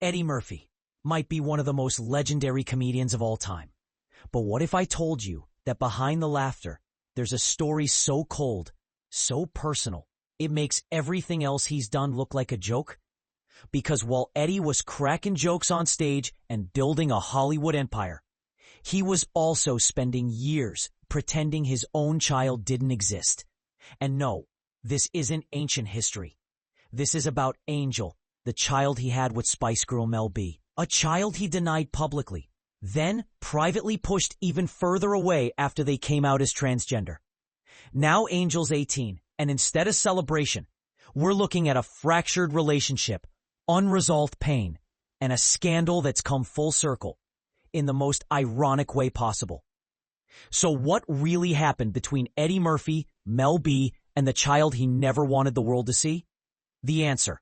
Eddie Murphy might be one of the most legendary comedians of all time. But what if I told you that behind the laughter, there's a story so cold, so personal, it makes everything else he's done look like a joke? Because while Eddie was cracking jokes on stage and building a Hollywood empire, he was also spending years pretending his own child didn't exist. And no, this isn't ancient history. This is about Angel, the child he had with Spice Girl Mel B. A child he denied publicly, then privately pushed even further away after they came out as transgender. Now Angel's 18, and instead of celebration, we're looking at a fractured relationship, unresolved pain, and a scandal that's come full circle in the most ironic way possible. So what really happened between Eddie Murphy, Mel B, and the child he never wanted the world to see? The answer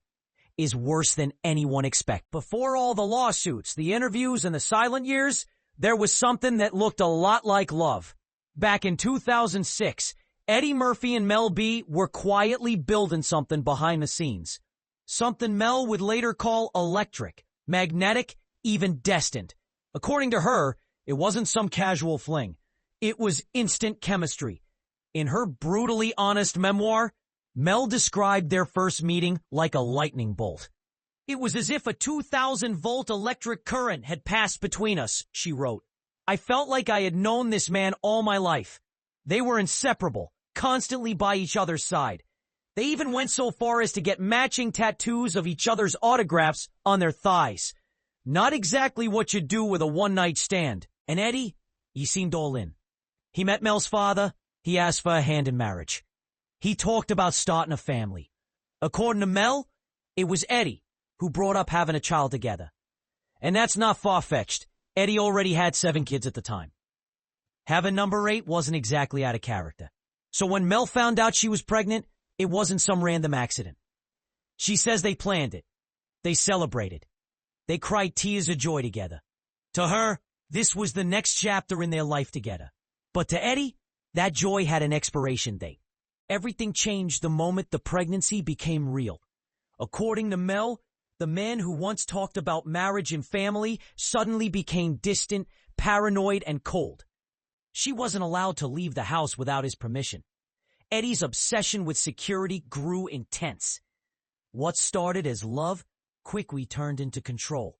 is worse than anyone expected. Before all the lawsuits, the interviews, and the silent years, there was something that looked a lot like love. Back in 2006, Eddie Murphy and Mel B were quietly building something behind the scenes. Something Mel would later call electric, magnetic, even destined. According to her, it wasn't some casual fling. It was instant chemistry. In her brutally honest memoir, Mel described their first meeting like a lightning bolt. It was as if a 2,000-volt electric current had passed between us, she wrote. I felt like I had known this man all my life. They were inseparable, constantly by each other's side. They even went so far as to get matching tattoos of each other's autographs on their thighs. Not exactly what you do with a one-night stand. And Eddie, he seemed all in. He met Mel's father. He asked for a hand in marriage. He talked about starting a family. According to Mel, it was Eddie who brought up having a child together. And that's not far-fetched. Eddie already had 7 kids at the time. Having number 8 wasn't exactly out of character. So when Mel found out she was pregnant, it wasn't some random accident. She says they planned it. They celebrated. They cried tears of joy together. To her, this was the next chapter in their life together. But to Eddie, that joy had an expiration date. Everything changed the moment the pregnancy became real. According to Mel, the man who once talked about marriage and family suddenly became distant, paranoid, and cold. She wasn't allowed to leave the house without his permission. Eddie's obsession with security grew intense. What started as love quickly turned into control,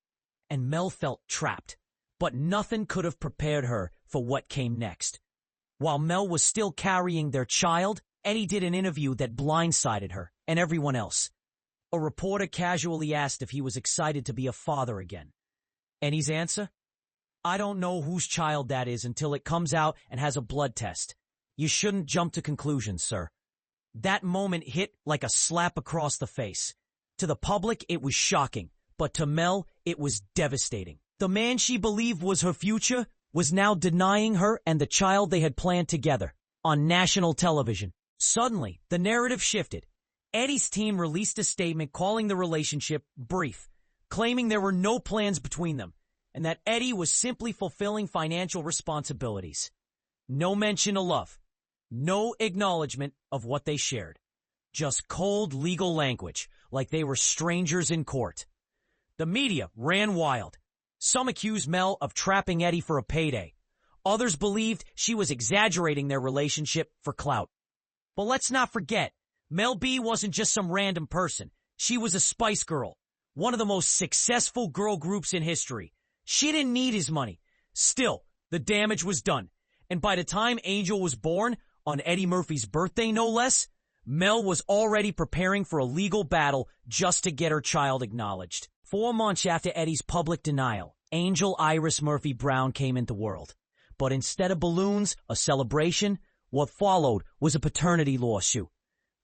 and Mel felt trapped. But nothing could have prepared her for what came next. While Mel was still carrying their child, Eddie did an interview that blindsided her and everyone else. A reporter casually asked if he was excited to be a father again. Eddie's answer? I don't know whose child that is until it comes out and has a blood test. You shouldn't jump to conclusions, sir. That moment hit like a slap across the face. To the public, it was shocking, but to Mel, it was devastating. The man she believed was her future was now denying her and the child they had planned together on national television. Suddenly, the narrative shifted. Eddie's team released a statement calling the relationship brief, claiming there were no plans between them, and that Eddie was simply fulfilling financial responsibilities. No mention of love. No acknowledgement of what they shared. Just cold legal language, like they were strangers in court. The media ran wild. Some accused Mel of trapping Eddie for a payday. Others believed she was exaggerating their relationship for clout. But let's not forget, Mel B wasn't just some random person. She was a Spice Girl, one of the most successful girl groups in history. She didn't need his money. Still, the damage was done. And by the time Angel was born, on Eddie Murphy's birthday no less, Mel was already preparing for a legal battle just to get her child acknowledged. 4 months after Eddie's public denial, Angel Iris Murphy Brown came into the world. But instead of balloons, a celebration, what followed was a paternity lawsuit.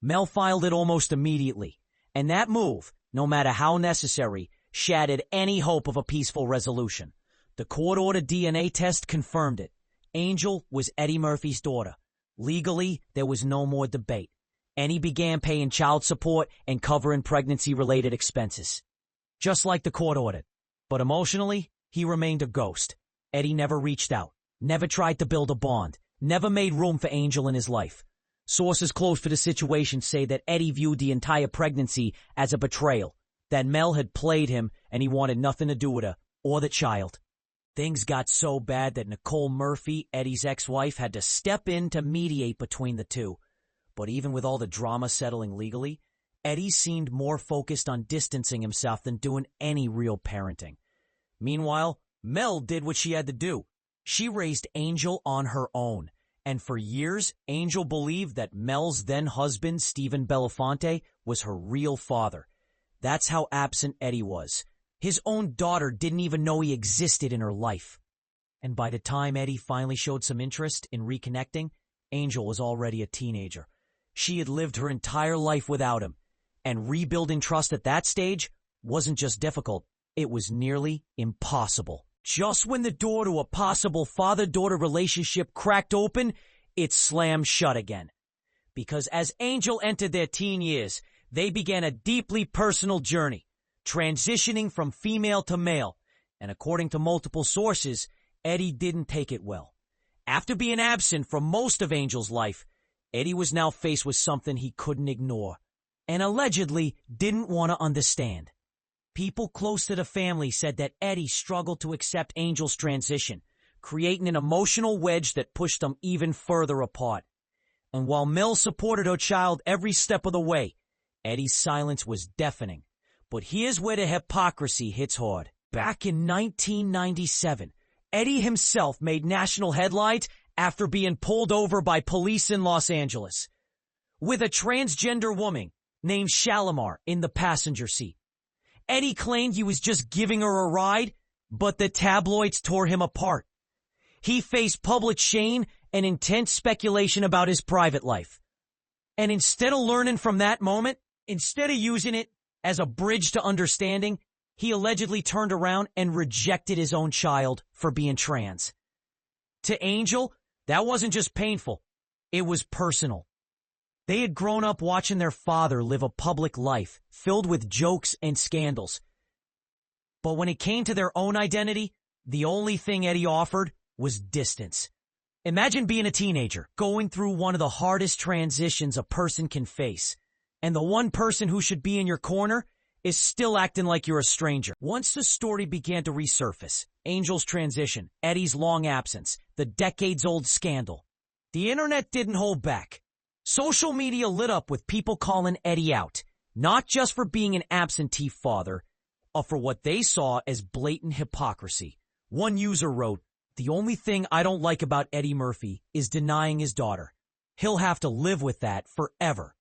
Mel filed it almost immediately, and that move, no matter how necessary, shattered any hope of a peaceful resolution. The court-ordered DNA test confirmed it. Angel was Eddie Murphy's daughter. Legally, there was no more debate. And he began paying child support and covering pregnancy-related expenses. Just like the court ordered. But emotionally, he remained a ghost. Eddie never reached out, never tried to build a bond, never made room for Angel in his life. Sources close to the situation say that Eddie viewed the entire pregnancy as a betrayal, that Mel had played him and he wanted nothing to do with her or the child. Things got so bad that Nicole Murphy, Eddie's ex-wife, had to step in to mediate between the two. But even with all the drama settling legally, Eddie seemed more focused on distancing himself than doing any real parenting. Meanwhile, Mel did what she had to do. She raised Angel on her own. And for years, Angel believed that Mel's then-husband, Stephen Belafonte, was her real father. That's how absent Eddie was. His own daughter didn't even know he existed in her life. And by the time Eddie finally showed some interest in reconnecting, Angel was already a teenager. She had lived her entire life without him. And rebuilding trust at that stage wasn't just difficult, it was nearly impossible. Just when the door to a possible father-daughter relationship cracked open, it slammed shut again. Because as Angel entered their teen years, they began a deeply personal journey, transitioning from female to male, and according to multiple sources, Eddie didn't take it well. After being absent for most of Angel's life, Eddie was now faced with something he couldn't ignore, and allegedly didn't want to understand. People close to the family said that Eddie struggled to accept Angel's transition, creating an emotional wedge that pushed them even further apart. And while Mel supported her child every step of the way, Eddie's silence was deafening. But here's where the hypocrisy hits hard. Back in 1997, Eddie himself made national headlines after being pulled over by police in Los Angeles, with a transgender woman named Shalimar in the passenger seat. Eddie claimed he was just giving her a ride, but the tabloids tore him apart. He faced public shame and intense speculation about his private life. And instead of learning from that moment, instead of using it as a bridge to understanding, he allegedly turned around and rejected his own child for being trans. To Angel, that wasn't just painful, it was personal. They had grown up watching their father live a public life filled with jokes and scandals. But when it came to their own identity, the only thing Eddie offered was distance. Imagine being a teenager, going through one of the hardest transitions a person can face, and the one person who should be in your corner is still acting like you're a stranger. Once the story began to resurface, Angel's transition, Eddie's long absence, the decades-old scandal, the internet didn't hold back. Social media lit up with people calling Eddie out, not just for being an absentee father, or for what they saw as blatant hypocrisy. One user wrote, "The only thing I don't like about Eddie Murphy is denying his daughter. He'll have to live with that forever."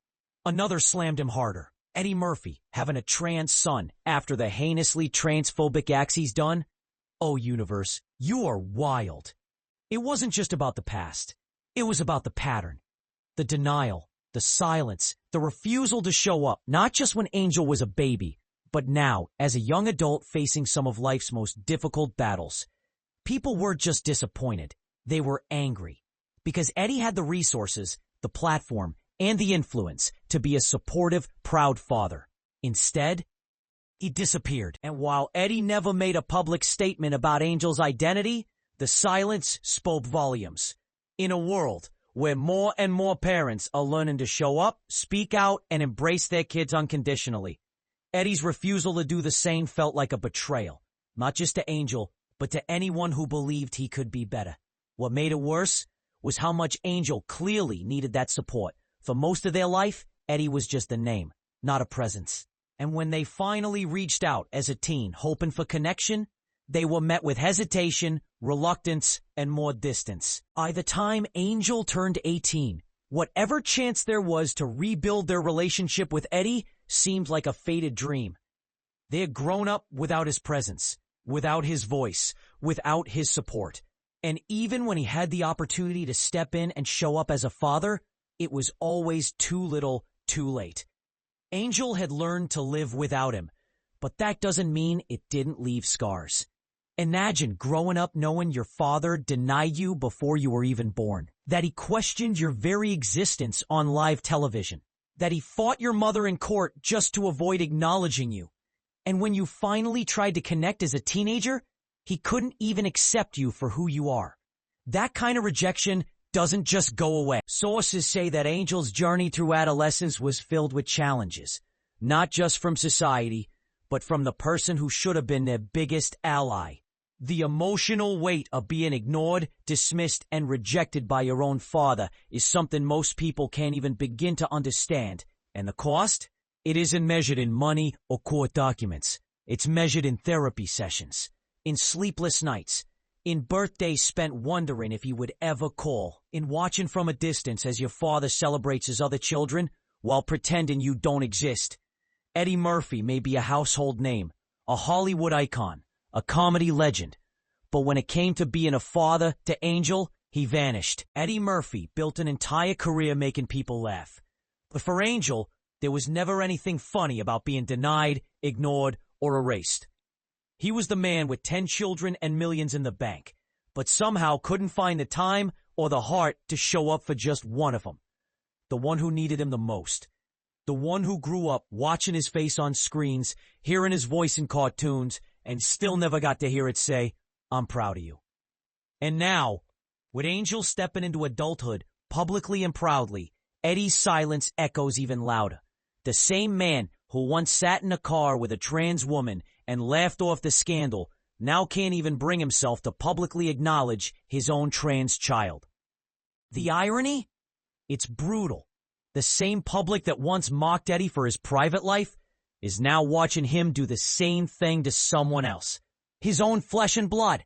Another slammed him harder. Eddie Murphy having a trans son after the heinously transphobic acts he's done? Oh, universe, you are wild. It wasn't just about the past. It was about the pattern. The denial, the silence, the refusal to show up, not just when Angel was a baby, but now as a young adult facing some of life's most difficult battles. People weren't just disappointed, they were angry. Because Eddie had the resources, the platform, and the influence to be a supportive, proud father. Instead, he disappeared. And while Eddie never made a public statement about Angel's identity, the silence spoke volumes. In a world where more and more parents are learning to show up, speak out, and embrace their kids unconditionally, Eddie's refusal to do the same felt like a betrayal, not just to Angel, but to anyone who believed he could be better. What made it worse was how much Angel clearly needed that support. For most of their life, Eddie was just a name, not a presence. And when they finally reached out as a teen, hoping for connection, they were met with hesitation, reluctance, and more distance. By the time Angel turned 18, whatever chance there was to rebuild their relationship with Eddie seemed like a faded dream. They had grown up without his presence, without his voice, without his support. And even when he had the opportunity to step in and show up as a father, it was always too little, too late. Angel had learned to live without him, but that doesn't mean it didn't leave scars. Imagine growing up knowing your father denied you before you were even born, that he questioned your very existence on live television, that he fought your mother in court just to avoid acknowledging you. And when you finally tried to connect as a teenager, he couldn't even accept you for who you are. That kind of rejection doesn't just go away. Sources say that Angel's journey through adolescence was filled with challenges, not just from society, but from the person who should have been their biggest ally. The emotional weight of being ignored, dismissed, and rejected by your own father is something most people can't even begin to understand. And the cost? It isn't measured in money or court documents. It's measured in therapy sessions, in sleepless nights, in birthdays spent wondering if he would ever call, in watching from a distance as your father celebrates his other children while pretending you don't exist. Eddie Murphy may be a household name, a Hollywood icon, a comedy legend, but when it came to being a father to Angel, he vanished. Eddie Murphy built an entire career making people laugh. But for Angel, there was never anything funny about being denied, ignored, or erased. He was the man with 10 children and millions in the bank, but somehow couldn't find the time or the heart to show up for just one of them. The one who needed him the most. The one who grew up watching his face on screens, hearing his voice in cartoons, and still never got to hear it say, "I'm proud of you." And now, with Angel stepping into adulthood publicly and proudly, Eddie's silence echoes even louder. The same man who once sat in a car with a trans woman and laughed off the scandal now can't even bring himself to publicly acknowledge his own trans child. The irony? It's brutal. The same public that once mocked Eddie for his private life is now watching him do the same thing to someone else, his own flesh and blood.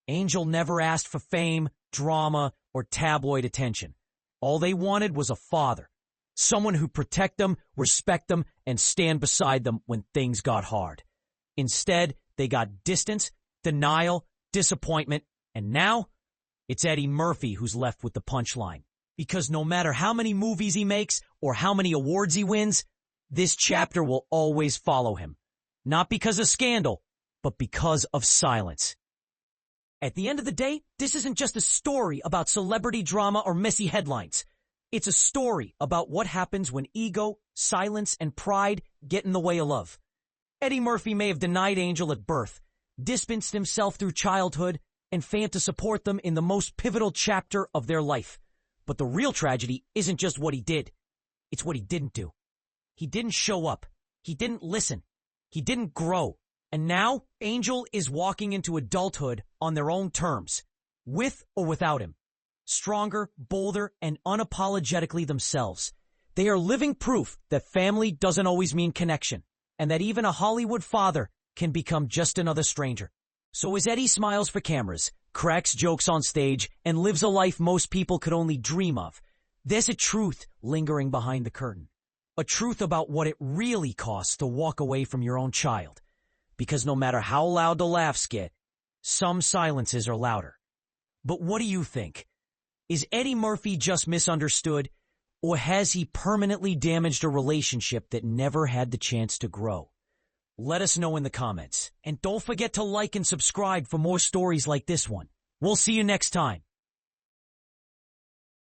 Angel never asked for fame, drama, or tabloid attention. All they wanted was a father, someone who'd protect them, respect them, and stand beside them when things got hard. Instead, they got distance, denial, disappointment, and now it's Eddie Murphy who's left with the punchline. Because no matter how many movies he makes or how many awards he wins, this chapter will always follow him. Not because of scandal, but because of silence. At the end of the day, this isn't just a story about celebrity drama or messy headlines. It's a story about what happens when ego, silence, and pride get in the way of love. Eddie Murphy may have denied Angel at birth, distanced himself through childhood, and failed to support them in the most pivotal chapter of their life. But the real tragedy isn't just what he did. It's what he didn't do. He didn't show up. He didn't listen. He didn't grow. And now, Angel is walking into adulthood on their own terms, with or without him. Stronger, bolder, and unapologetically themselves. They are living proof that family doesn't always mean connection, and that even a Hollywood father can become just another stranger. So as Eddie smiles for cameras, cracks jokes on stage, and lives a life most people could only dream of, there's a truth lingering behind the curtain. A truth about what it really costs to walk away from your own child. Because no matter how loud the laughs get, some silences are louder. But what do you think? Is Eddie Murphy just misunderstood, or has he permanently damaged a relationship that never had the chance to grow? Let us know in the comments. And don't forget to like and subscribe for more stories like this one. We'll see you next time.